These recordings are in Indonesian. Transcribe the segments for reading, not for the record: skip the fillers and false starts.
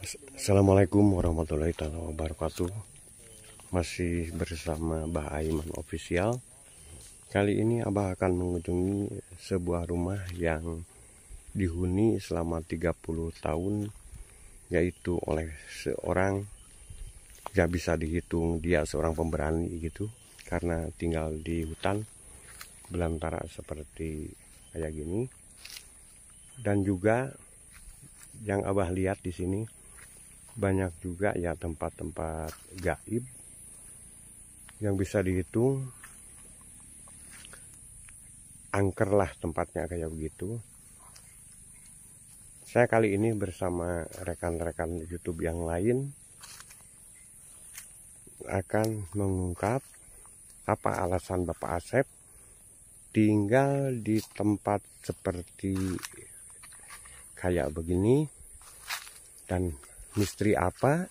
Assalamualaikum warahmatullahi wabarakatuh. Masih bersama Bah Aiman Official. Kali ini Abah akan mengunjungi sebuah rumah yang dihuni selama 30 tahun, yaitu oleh seorang, gak bisa dihitung, dia seorang pemberani gitu, karena tinggal di hutan belantara seperti kayak gini. Dan juga yang Abah lihat di sini banyak juga ya tempat-tempat gaib yang bisa dihitung, angker lah tempatnya kayak begitu. Saya kali ini bersama rekan-rekan YouTube yang lain akan mengungkap apa alasan Bapak Asep tinggal di tempat seperti kayak begini, dan misteri apa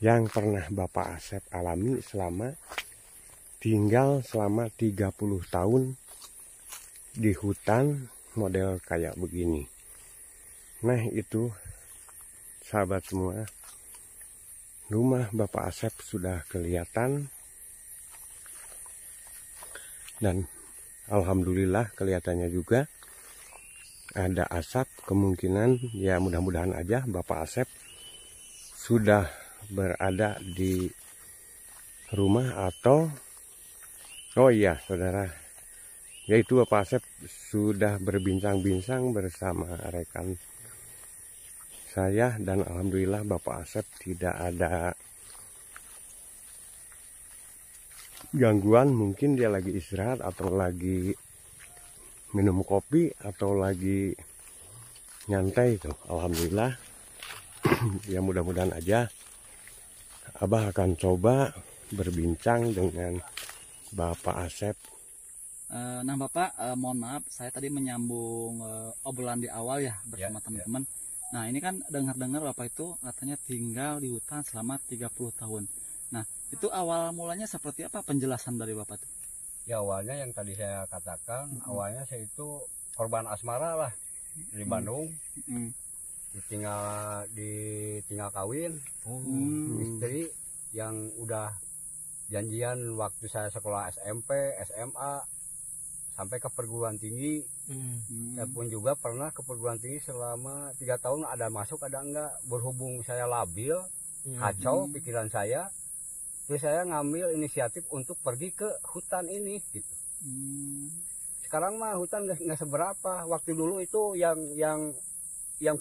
yang pernah Bapak Asep alami selama tinggal selama 30 tahun di hutan model kayak begini. Nah itu sahabat semua, rumah Bapak Asep sudah kelihatan, dan alhamdulillah kelihatannya juga ada asap. Kemungkinan ya mudah-mudahan aja Bapak Asep sudah berada di rumah atau oh iya saudara, yaitu Bapak Asep sudah berbincang-bincang bersama rekan saya, dan alhamdulillah Bapak Asep tidak ada gangguan. Mungkin dia lagi istirahat atau lagi minum kopi atau lagi nyantai itu. Alhamdulillah. Ya mudah-mudahan aja Abah akan coba berbincang dengan Bapak Asep. Nah Bapak, mohon maaf saya tadi menyambung obrolan di awal ya bersama teman-teman. Nah ini kan dengar-dengar Bapak itu katanya tinggal di hutan selama 30 tahun. Nah itu awal mulanya seperti apa penjelasan dari Bapak itu? Ya awalnya yang tadi saya katakan, awalnya saya itu korban asmara lah dari Bandung. Ditinggal kawin, istri yang udah janjian waktu saya sekolah SMP, SMA, sampai ke perguruan tinggi. Saya pun juga pernah ke perguruan tinggi selama 3 tahun, ada masuk ada enggak. Berhubung saya labil, kacau pikiran saya, terus saya ngambil inisiatif untuk pergi ke hutan ini gitu. Sekarang mah hutan nggak seberapa. Waktu dulu itu yang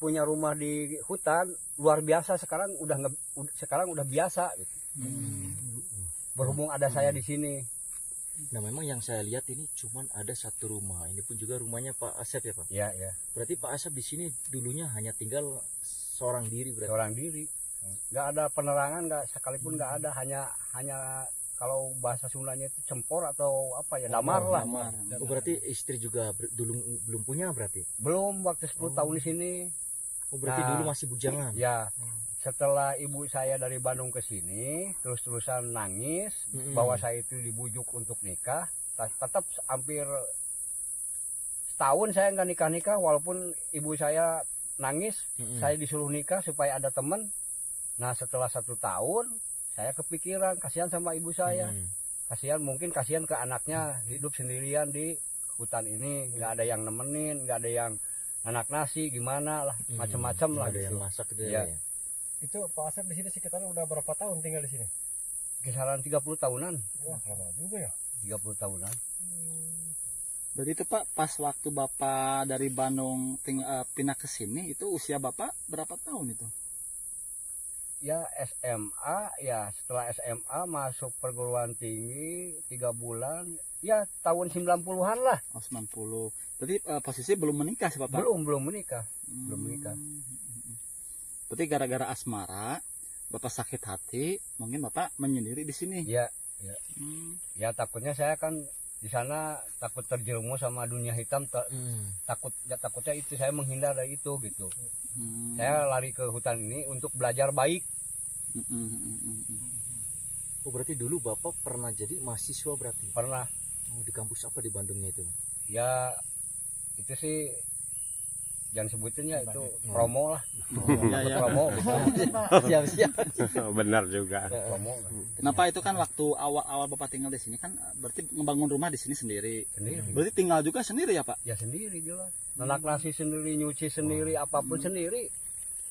punya rumah di hutan luar biasa, sekarang udah biasa gitu. Berhubung ada saya di sini. Nah memang yang saya lihat ini cuman ada satu rumah. Ini pun juga rumahnya Pak Asep ya Pak? Iya, iya. Berarti Pak Asep di sini dulunya hanya tinggal seorang diri berarti? Seorang diri. Nggak ada penerangan, nggak sekalipun nggak ada. Hanya kalau bahasa Sundanya itu cempor atau apa ya, damar lah. Oh, berarti istri juga belum punya berarti? Belum, waktu 10 tahun di sini. Oh berarti dulu masih bujangan? Ya. Setelah ibu saya dari Bandung ke sini, terus-terusan nangis bahwa saya itu dibujuk untuk nikah. Tetap hampir setahun saya nggak nikah-nikah, walaupun ibu saya nangis. Saya disuruh nikah supaya ada teman. Nah setelah 1 tahun saya kepikiran, kasihan sama ibu saya. Mungkin kasihan ke anaknya hidup sendirian di hutan ini, nggak ada yang nemenin, nggak ada yang anak nasi gimana lah, macam-macam lah ada gitu. yang masak gitu ya. Itu Pak Asep di sini sekitar udah berapa tahun tinggal di sini? Kisaran 30 tahunan. Wah, lama juga ya. 30 tahunan. Berarti itu Pak, pas waktu Bapak dari Bandung pindah ke sini, itu usia Bapak berapa tahun itu? Ya SMA, ya setelah SMA masuk perguruan tinggi 3 bulan, ya tahun 90-an lah. Oh 90. Berarti posisi belum menikah sih Bapak? Belum menikah. Belum menikah. Berarti gara-gara asmara, Bapak sakit hati, mungkin Bapak menyendiri di sini. Ya, ya. Ya takutnya saya kan di sana takut terjerumus sama dunia hitam, takutnya itu saya menghindar dari itu gitu. Saya lari ke hutan ini untuk belajar baik. Oh berarti dulu Bapak pernah jadi mahasiswa berarti? Pernah. Oh, di kampus apa di Bandungnya itu? Ya itu sih jangan sebutinnya itu promo lah. Ya. Promo. Siap-siap. Benar juga. Promo. Nah Pak, itu kan waktu awal Bapak tinggal di sini kan berarti ngebangun rumah di sini sendiri. Sendiri. Berarti tinggal juga sendiri ya Pak? Ya sendiri jelas. Nanak nasi sendiri, nyuci sendiri, apapun sendiri.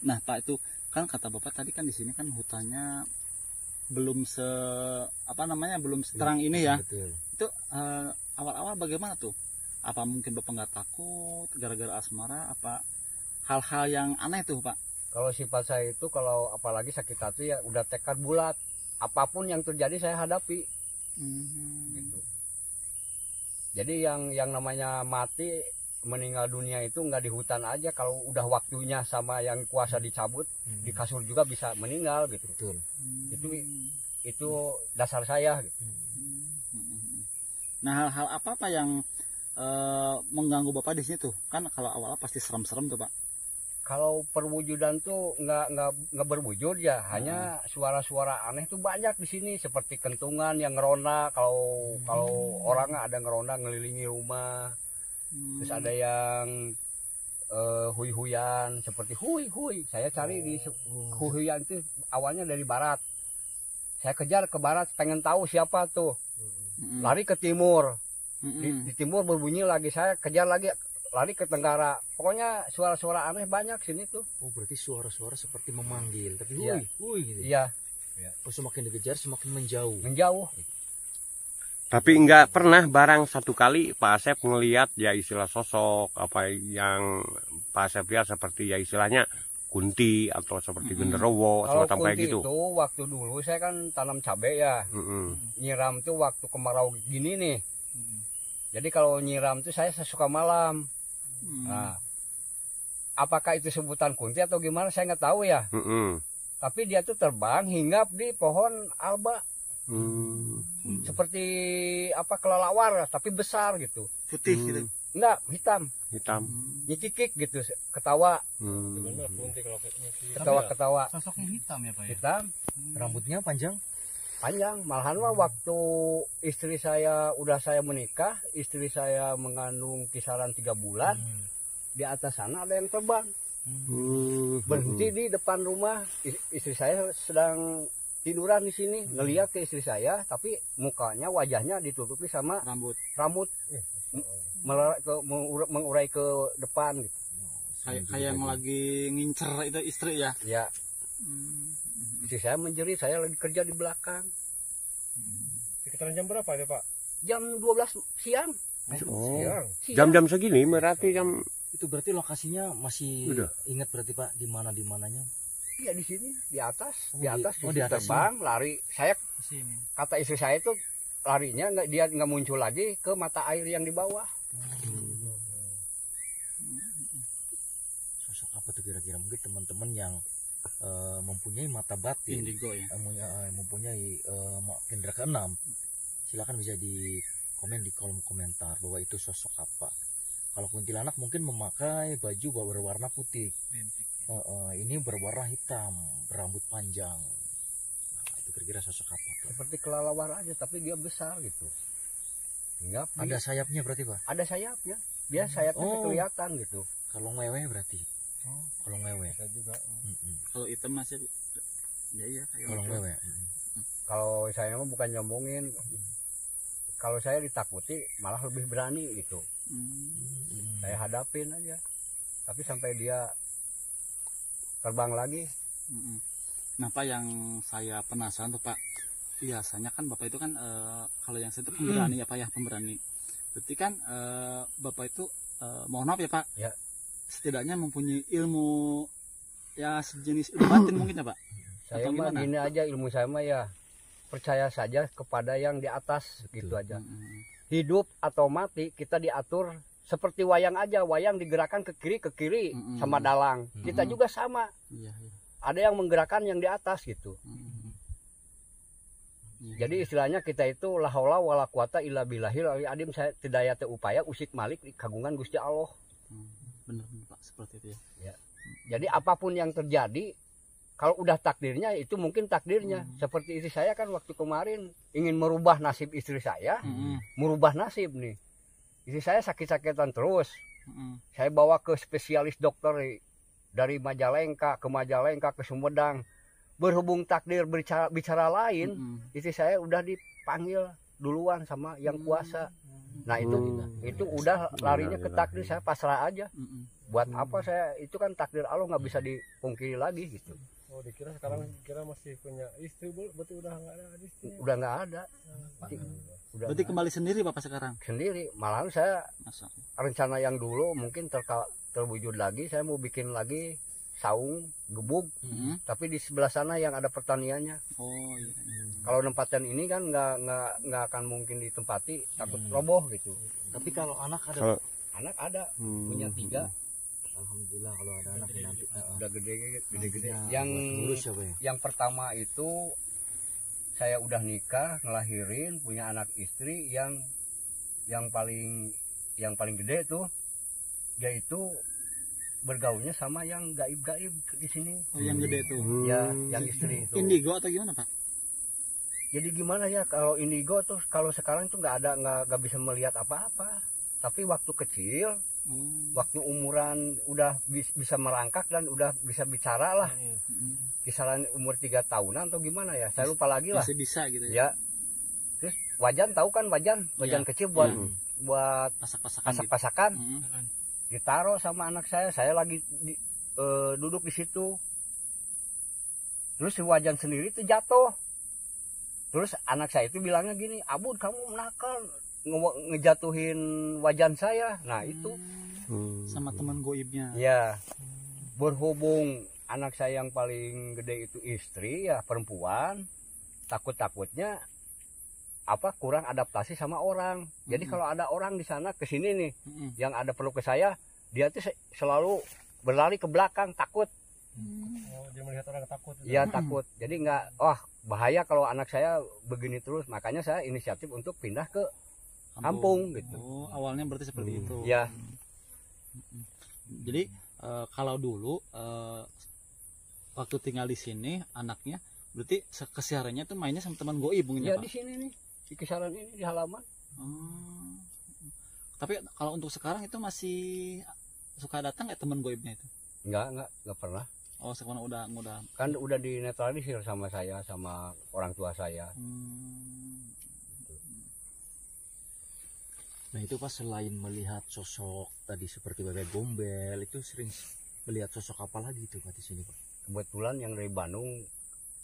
Nah Pak, itu kan kata Bapak tadi kan di sini kan hutannya belum belum seterang ini ya. Betul. Itu awal-awal bagaimana tuh? Apa mungkin Bapak nggak takut gara-gara asmara? Apa hal-hal yang aneh tuh Pak? Kalau sifat saya itu kalau apalagi sakit hati ya udah tekad bulat. Apapun yang terjadi saya hadapi. Gitu. Jadi yang namanya mati, meninggal dunia itu nggak di hutan aja. Kalau udah waktunya sama yang kuasa dicabut, di kasur juga bisa meninggal gitu. Betul. Itu dasar saya. Gitu. Nah hal-hal apa yang mengganggu Bapak di sini tuh? Kan kalau awal-awal pasti serem-serem tuh Pak. Kalau perwujudan tuh nggak berwujud ya, hanya suara-suara aneh tuh banyak di sini seperti kentungan yang ngeronda. Kalau orang ada ngeronda ngelilingi rumah, terus ada yang huy-huyan seperti huy-huy. Saya cari di huy-huyan itu awalnya dari barat. Saya kejar ke barat, pengen tahu siapa tuh. Lari ke timur. Di timur berbunyi lagi, saya kejar lagi, lari ke tenggara. Pokoknya suara-suara aneh banyak sini tuh. Oh berarti suara-suara seperti memanggil, tapi Iya. huy gitu. Iya, Oh, semakin dikejar semakin menjauh. menjauh. Tapi nggak pernah barang satu kali Pak Asep ngelihat ya istilah sosok apa yang Pak Asep lihat seperti ya istilahnya kunti atau seperti genderowo Kalau atau kayak kunti gitu. itu waktu dulu saya kan tanam cabai ya. Nyiram tuh waktu kemarau gini nih. Jadi kalau nyiram tuh saya suka malam. Nah, apakah itu sebutan kunti atau gimana saya nggak tahu ya. Tapi dia tuh terbang hinggap di pohon alba. Seperti apa kelelawar tapi besar gitu. Putih gitu. Enggak, hitam. Nyikikik gitu, ketawa. Ketawa-ketawa. Sosoknya hitam ya Pak ya? Hitam, Rambutnya panjang. panjang. Malahan mah waktu istri saya menikah, istri saya mengandung kisaran 3 bulan, di atas sana ada yang terbang. Berhenti di depan rumah. Istri saya sedang tiduran di sini, ngelihat ke istri saya, tapi mukanya, wajahnya ditutupi sama rambut mengurai ke depan gitu. Kayak yang lagi ngincer itu istri ya. Ya. Istri saya menjerit, saya lagi kerja di belakang. Sekitaran jam berapa ya Pak? Jam 12 siang. Oh, Siang. jam-jam segini berarti jam Itu berarti lokasinya masih Udah. ingat berarti Pak di mananya? Iya di sini, di atas, Oh, di atas, di atas terbang, lari. Saya Sini. kata istri saya itu larinya dia nggak muncul lagi ke mata air yang di bawah. Sosok apa tuh kira-kira? Mungkin teman-teman yang mempunyai mata batin, Indigo ya. mempunyai indera keenam, silakan bisa di komen di kolom komentar bahwa itu sosok apa. Kalau kuntilanak mungkin memakai baju berwarna putih, ini berwarna hitam, berambut panjang. Nah, itu kira-kira sosok apa tuh? Seperti kelelawar aja, tapi dia besar gitu. Hinggap Ada sayapnya berarti Pak? ada sayapnya. Dia sayapnya Oh. kelihatan gitu. Kalau ngewe berarti? Kalau ngewe. Saya juga. Kalau hitam masih ya kayak Kalau gitu. ngewe. Kalau saya mah bukan nyombongin. Kalau saya ditakuti malah lebih berani gitu. Saya hadapin aja. Tapi sampai dia terbang lagi. Nah Pak, yang saya penasaran tuh Pak, biasanya kan Bapak itu kan kalau yang saya itu pemberani ya Pak ya, pemberani. Berarti kan Bapak itu mohon maaf ya Pak, Ya. setidaknya mempunyai ilmu ya sejenis ilmu batin mungkin ya Pak. Saya Atau mah gimana? gini aja, ilmu saya mah ya percaya saja kepada yang di atas gitu aja. Hidup atau mati kita diatur seperti wayang aja, wayang digerakkan ke kiri sama dalang. Kita juga sama. Iya, iya. Ada yang menggerakkan yang di atas gitu. Iya. Jadi istilahnya kita itu la haula wala quwata illa billahil ali adim, saya tidak ada upaya usik malik kagungan Gusti Allah. Benar Pak, seperti itu ya. Jadi apapun yang terjadi, kalau udah takdirnya itu mungkin takdirnya. Seperti istri saya kan waktu kemarin ingin merubah nasib istri saya, merubah nasib nih. Istri saya sakit-sakitan terus, Saya bawa ke spesialis dokter dari Majalengka ke Sumedang. Berhubung takdir bicara lain, itu saya udah dipanggil duluan sama yang kuasa. Nah itu udah larinya ke takdir, saya pasrah aja. Buat apa saya, itu kan takdir Allah, nggak bisa dipungkiri lagi gitu. Oh, dikira sekarang kira masih punya istri, berarti udah nggak ada istri. Udah nggak ada. Berarti kembali sendiri Bapak sekarang? Sendiri, malahan saya rencana yang dulu mungkin terwujud lagi, saya mau bikin lagi saung gebuk, tapi di sebelah sana yang ada pertaniannya. Oh iya. Kalau nempatin ini kan nggak akan mungkin ditempati, takut roboh gitu. Tapi kalau anak ada, Anak ada, punya 3. alhamdulillah kalau ada anak nanti Udah gede-gede. ya? Yang pertama itu saya udah nikah, ngelahirin, punya anak istri yang paling gede tuh, dia itu bergaulnya sama yang gaib-gaib di sini. Oh, yang gede tuh. Ya, yang istri itu. Indigo atau gimana, Pak? Jadi gimana ya, kalau indigo tuh kalau sekarang tuh nggak bisa melihat apa-apa. Tapi waktu kecil, waktu umuran udah bisa merangkak dan udah bisa bicara lah. Kisaran umur 3 tahunan atau gimana ya, saya lupa lagi lah. Masih bisa gitu ya. Terus wajan, tahu kan wajan kecil buat pasak-pasakan. Ditaruh sama anak saya lagi duduk di situ. Terus si wajan sendiri tuh jatuh. Terus anak saya itu bilangnya gini, "Abud, kamu nakal ngejatuhin wajan saya." Nah itu sama teman goibnya. Ya, berhubung anak saya yang paling gede itu istri ya, perempuan, takutnya kurang adaptasi sama orang. Jadi kalau ada orang di sana kesini nih, yang ada perlu ke saya, dia tuh selalu berlari ke belakang, takut. Oh, dia melihat orang takut. Iya, takut. Jadi bahaya kalau anak saya begini terus. Makanya saya inisiatif untuk pindah ke kampung gitu. Oh, awalnya berarti seperti itu. Ya. Jadi kalau dulu waktu tinggal di sini anaknya berarti kesehariannya tuh mainnya sama teman goib mungkin ya, Pak? Di sini nih, di kisaran ini, di halaman. Tapi kalau untuk sekarang itu masih suka datang nggak teman goibnya itu? Enggak pernah. Oh, sekarang udah Kan udah dinetralisir sama saya, sama orang tua saya. Nah itu Pak, selain melihat sosok tadi seperti bebek gombel, itu sering melihat sosok apa lagi itu Pak di sini Pak? Kebetulan yang dari Bandung,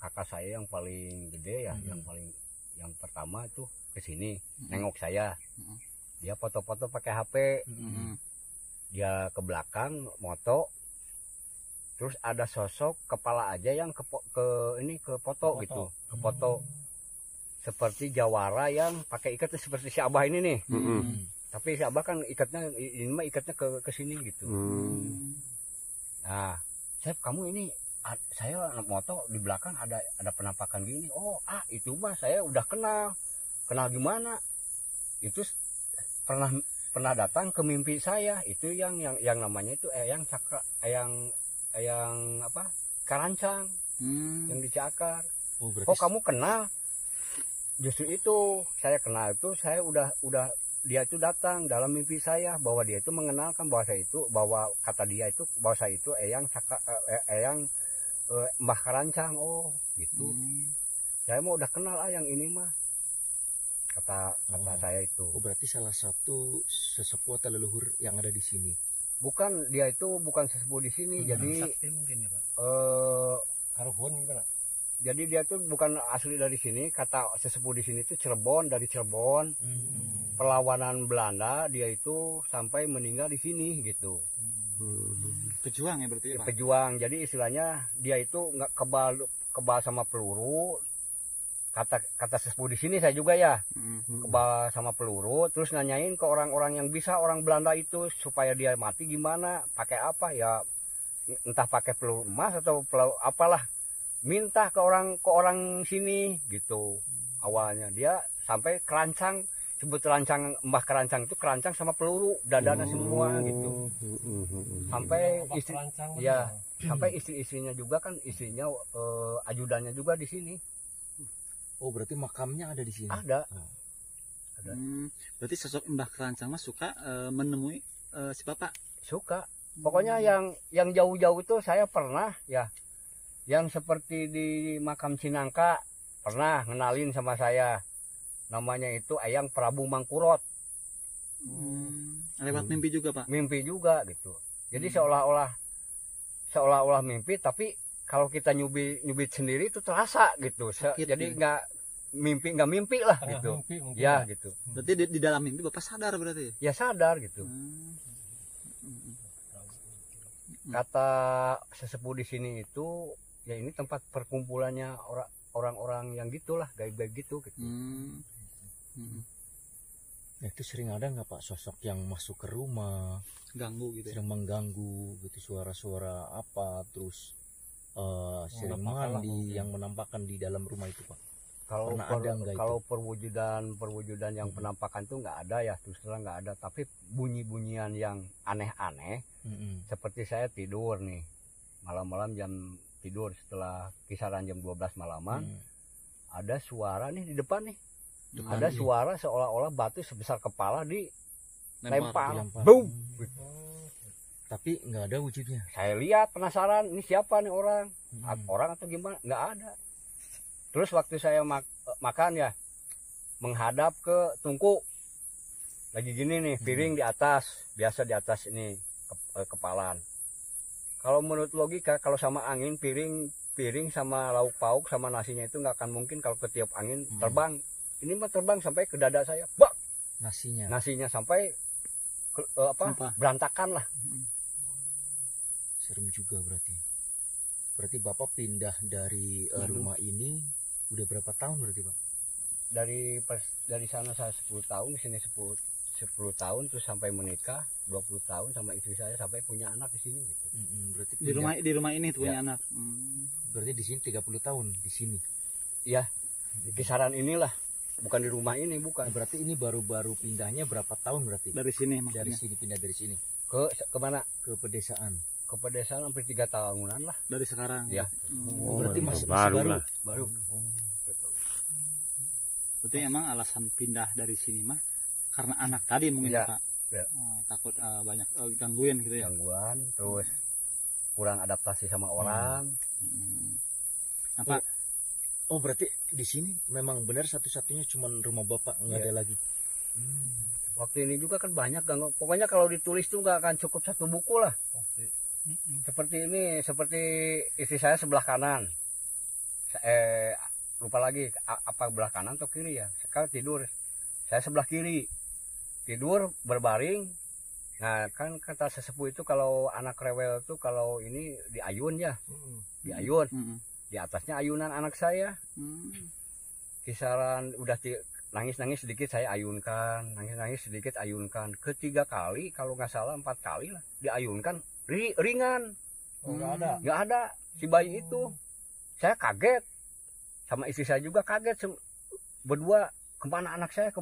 kakak saya yang paling gede ya, yang pertama itu kesini nengok saya. Dia foto-foto pakai HP. Dia ke belakang moto. Terus ada sosok kepala aja yang ke foto gitu, ke foto. Seperti jawara yang pakai ikat seperti si Abah ini nih. Tapi si Abah kan ikatnya ke sini gitu. Nah, Chef, kamu ini, saya moto di belakang ada penampakan gini. Oh, itu mah saya udah kenal gimana? Itu pernah datang ke mimpi saya. Itu yang namanya itu Eyang Cakra, Eyang Karancang, yang dicakar. Oh, kok kamu kenal? Justru itu saya kenal, itu saya udah dia itu datang dalam mimpi saya, bahwa dia itu mengenalkan bahwa kata dia itu bahwa saya itu Eyang Mbah Karancang. Oh gitu. Saya mau udah kenal yang ini mah, kata saya itu. Oh, berarti salah satu sesepuh atau leluhur yang ada di sini. Bukan, dia itu bukan sesepuh di sini. Jadi mungkin ya Pak. Karuhun gimana? Jadi dia tuh bukan asli dari sini. Kata sesepuh di sini itu dari Cirebon. Perlawanan Belanda, dia itu sampai meninggal di sini gitu. Pejuang ya berarti ya, Pak? Pejuang. Jadi istilahnya dia itu nggak kebal sama peluru. Kata sesepuh di sini saya juga ya, kebal sama peluru. Terus nanyain ke orang-orang yang bisa, orang Belanda itu, supaya dia mati gimana, pakai apa ya, entah pakai peluru emas atau peluru apalah, minta ke orang sini gitu. Awalnya dia sampai kerancang, sebut kerancang, Mbah Kerancang itu kerancang sama peluru, dadana semua gitu. Sampai sampai istri-istrinya juga kan, istrinya ajudannya juga di sini. Oh, berarti makamnya ada di sini. Ada. Berarti sosok Mbah Kerancang mas suka menemui si bapak? Suka. Pokoknya yang jauh-jauh itu saya pernah ya. Yang seperti di makam Cinangka pernah ngenalin sama saya. Namanya itu Eyang Prabu Mangkurot. Lewat mimpi juga Pak? Mimpi juga gitu. Jadi seolah-olah mimpi, tapi kalau kita nyubit sendiri itu terasa gitu. Jadi nggak mimpi lah gitu. Ya gitu. Berarti di dalam mimpi Bapak sadar berarti? Ya sadar gitu. Kata sesepuh di sini itu, ya ini tempat perkumpulannya orang-orang yang gitulah, gaib-gaib gitu. Nah, itu sering ada nggak Pak sosok yang masuk ke rumah, ganggu gitu? sering mengganggu gitu, suara-suara apa, terus sering mandi yang menampakkan di dalam rumah itu Pak? Kalau perwujudan yang penampakan itu nggak ada ya, terus terang nggak ada. Tapi bunyi-bunyian yang aneh-aneh, seperti saya tidur nih malam-malam jam tidur setelah kisaran jam 12 malaman, ada suara nih di depan nih, ada suara seolah-olah batu sebesar kepala dilempar, boom. Tapi nggak ada wujudnya. Saya lihat penasaran, ini siapa nih orang, orang atau gimana? Nggak ada. Terus waktu saya makan ya, menghadap ke tungku, lagi gini nih, piring di atas, biasa di atas ini kepalan. Kalau menurut logika, kalau sama angin, piring sama lauk pauk sama nasinya itu nggak akan mungkin kalau ketiup angin terbang. Ini mah terbang sampai ke dada saya, bak! Nasinya sampai berantakan lah. Serem juga berarti. Berarti Bapak pindah dari rumah ini udah berapa tahun berarti Pak? Dari sana saya 10 tahun, di sini 10 tahun, terus sampai menikah 20 tahun sama istri saya sampai punya anak di sini gitu. Berarti di rumah ini tuh punya anak. Berarti di sini 30 tahun di sini. Iya. Di kisaran inilah, bukan di rumah ini, bukan. Berarti ini baru-baru pindahnya berapa tahun berarti? Dari sini maksudnya. Dari sini pindah dari sini. Ke mana? Ke pedesaan. Ke pedesaan hampir 3 tahunan lah. Dari sekarang. Ya. Berarti masih baru baru. lah. Baru. Berarti emang alasan pindah dari sini mah karena anak tadi mungkin ya, Pak. Ya. Takut banyak gangguin gitu ya. Gangguan, terus kurang adaptasi sama orang. Apa? Oh berarti di sini memang benar satu-satunya cuman rumah Bapak, nggak ada lagi. Waktu ini juga kan banyak gangguan. Pokoknya kalau ditulis tuh nggak akan cukup 1 buku lah. Seperti ini, seperti istri saya sebelah kanan. Lupa lagi apa belah kanan atau kiri ya. Sekarang tidur, saya sebelah kiri. Tidur berbaring. Nah kan kata sesepuh itu kalau anak rewel tuh kalau ini diayun ya, diayun. Di atasnya ayunan anak saya. Kisaran udah nangis-nangis sedikit saya ayunkan, nangis-nangis sedikit ayunkan. Ketiga kali kalau nggak salah 4 kali lah diayunkan ringan. Nggak ada si bayi itu. Saya kaget, sama istri saya juga kaget, berdua kemana anak saya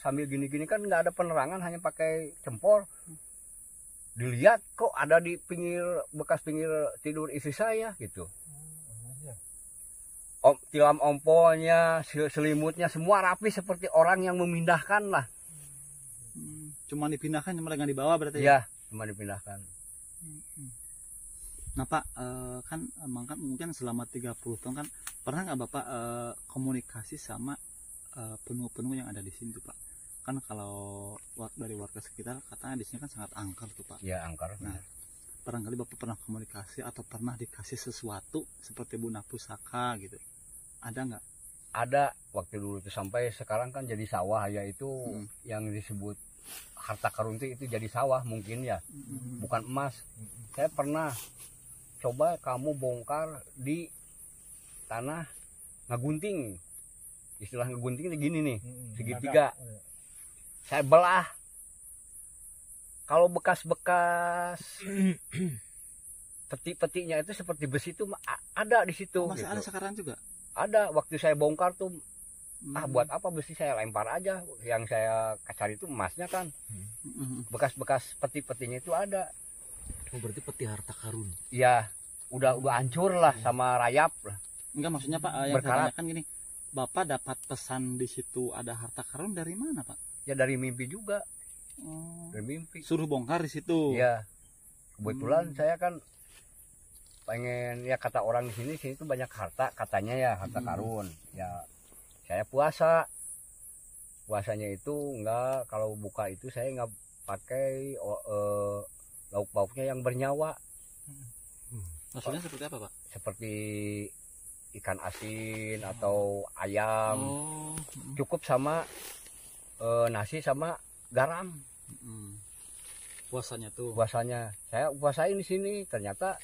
sambil gini-gini kan nggak ada penerangan, hanya pakai cempor. Dilihat kok ada di bekas pinggir tidur istri saya gitu. Tilam ompolnya, selimutnya semua rapi seperti orang yang memindahkan lah. Cuma dipindahkan, cuma nggak dibawa berarti? Ya, cuma dipindahkan. Nah Pak, kan mungkin selama 30 tahun kan pernah nggak Bapak komunikasi sama penunggu-penunggu yang ada di sini tuh Pak? Kan kalau dari warga sekitar katanya di sini kan sangat angker tuh Pak. Ya angker. Nah, barangkali Bapak pernah komunikasi atau pernah dikasih sesuatu seperti bunga pusaka gitu? Ada nggak? Ada, waktu dulu itu sampai sekarang kan jadi sawah ya itu yang disebut harta karun itu jadi sawah mungkin ya, bukan emas. Saya pernah coba kamu bongkar di tanah ngagunting, istilah ngagunting itu gini nih, segitiga. Saya belah. Kalau bekas-bekas peti-petinya itu seperti besi itu ada di situ. Masih gitu. ada sekarang juga? Ada, waktu saya bongkar tuh buat apa besi, saya lempar aja. Yang saya cari itu emasnya kan. Bekas-bekas peti-petinya itu ada. Oh berarti peti harta karun. Iya, udah hancur lah sama rayap lah. Enggak, maksudnya Pak yang saya tanyakan gini, Bapak dapat pesan di situ ada harta karun dari mana Pak? Ya dari mimpi juga. bermimpi. Suruh bongkar di situ. Iya. Kebetulan saya kan pengen, ya kata orang di sini tuh banyak harta katanya ya, harta karun. Ya saya puasanya itu enggak, kalau buka itu saya enggak pakai lauk pauknya yang bernyawa. Maksudnya seperti apa, Pak? Seperti ikan asin atau ayam. Cukup sama nasi sama garam. Puasanya tuh. Puasanya saya puasain di sini, ternyata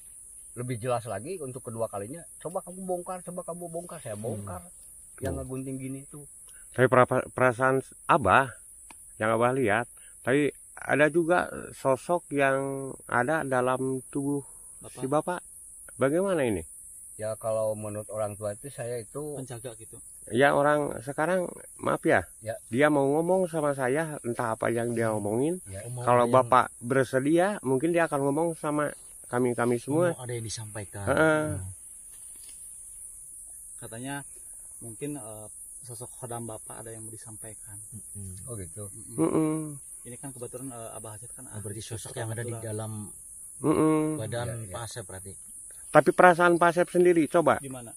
lebih jelas lagi untuk kedua kalinya. Coba kamu bongkar, saya bongkar. Yang ngegunting gini tuh. Tapi perasaan Abah yang Abah lihat, tapi ada juga sosok yang ada dalam tubuh si Bapak. Bagaimana ini? Ya kalau menurut orang tua itu saya itu penjaga gitu. Ya orang sekarang, maaf ya, Ya. dia mau ngomong sama saya, entah apa yang dia ngomongin. ya, Kalau Bapak bersedia, mungkin dia akan ngomong sama kami semua. Ada yang disampaikan. Katanya mungkin sosok khodam Bapak ada yang mau disampaikan. oh gitu. Ini kan kebetulan Abah Hajat kan Berarti sosok yang ada di dalam badan Pak Asep berarti. Tapi perasaan Pak Asep sendiri, coba. Gimana?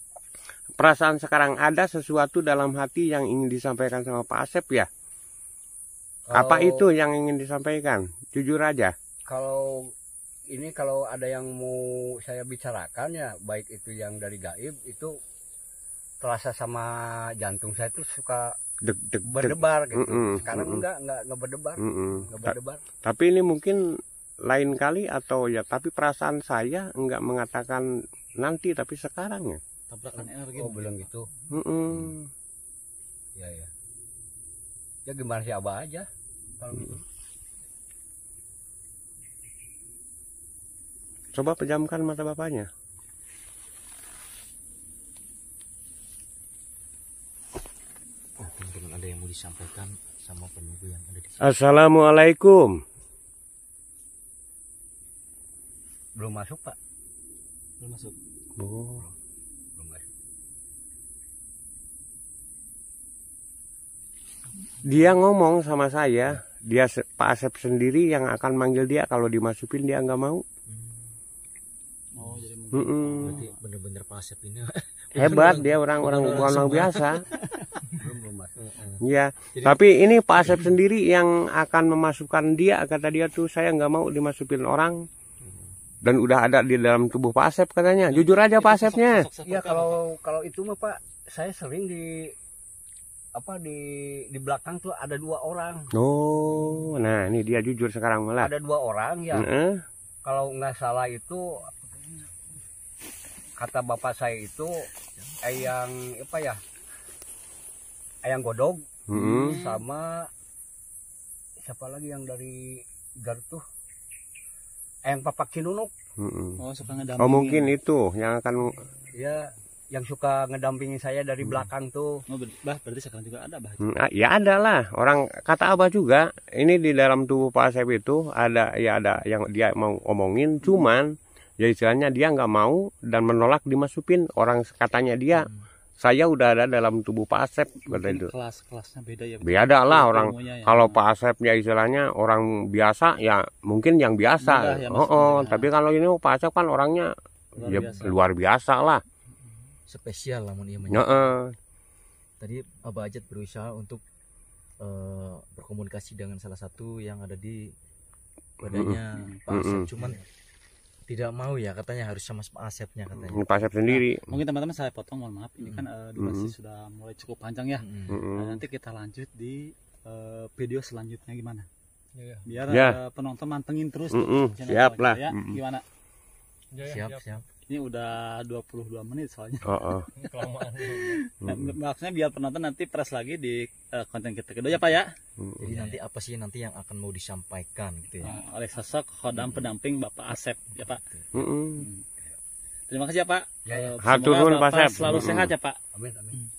Perasaan sekarang ada sesuatu dalam hati yang ingin disampaikan sama Pak Asep ya? Apa itu yang ingin disampaikan? Jujur aja. Kalau ada yang mau saya bicarakan ya, baik itu yang dari gaib, itu terasa sama jantung saya tuh suka berdebar gitu. Sekarang enggak berdebar. Enggak berdebar. Tapi ini mungkin lain kali atau ya, tapi perasaan saya enggak mengatakan nanti, tapi sekarang ya. Tabrakan energi. Oh, belum gitu. Ya. Ya gimana sih Abah aja kalau gitu. Coba pejamkan mata Bapaknya. Teman-teman, ada yang mau disampaikan sama penunggu yang ada di sini. Assalamualaikum. Belum masuk, Pak. Belum masuk. Oh. Belum masuk. Dia ngomong sama saya, Pak Asep sendiri yang akan manggil dia, kalau dimasukin dia nggak mau. Oh, jadi mungkin Berarti bener-bener Pak Asep ini Hebat, dia orang biasa. Belum masuk. Iya, tapi ini Pak Asep sendiri yang akan memasukkan dia, kata dia tuh saya nggak mau dimasukin orang. Dan udah ada di dalam tubuh Pak Asep katanya. Jujur aja Pak Asepnya. Iya, kalau itu mah Pak, saya sering di belakang tuh ada 2 orang. Oh, nah ini dia jujur sekarang malah. Ada 2 orang ya. Kalau nggak salah itu kata bapak saya itu ayang godog sama siapa lagi yang dari Garut tuh, ayang papak cinunuk. Oh, suka ngedampingin. Oh, mungkin itu yang akan Ya, yang suka ngedampingin saya dari belakang tuh. Oh, berarti sekarang juga ada, Bah. ya ada lah. Orang kata Abah juga, ini di dalam tubuh Pak Asep itu ada yang dia mau omongin, cuman ya istilahnya dia nggak mau dan menolak dimasukin. Orang katanya dia, saya udah ada dalam tubuh Pak Asep, kata itu. Kelas-kelasnya beda ya. Beda lah orang. Ya. Kalau Pak Asep ya istilahnya orang biasa ya mungkin yang biasa. Tapi kalau ini Pak Asep kan orangnya luar biasa lah. Spesial lah mun ieu. Tadi Abah Hajat berusaha untuk berkomunikasi dengan salah satu yang ada di badannya Pak Asep, cuman tidak mau ya, katanya harus sama Pak Asepnya katanya. Pak Asep sendiri. Mungkin teman-teman saya potong, mohon maaf. Ini kan durasi sudah mulai cukup panjang ya. Nanti kita lanjut di video selanjutnya gimana? Biar penonton mantengin terus. Siap lah. Ya, gimana? Siap. Ini udah 22 menit soalnya. Kelamaan. Maksudnya biar penonton nanti press lagi di konten kita kedua ya Pak ya. Jadi nanti apa sih nanti yang akan mau disampaikan gitu ya. Oleh sosok khodam pendamping Bapak Asep ya Pak. Terima kasih ya Pak. Ya. Hatur nuhun Pak Asep. Selalu sehat ya Pak. Amin.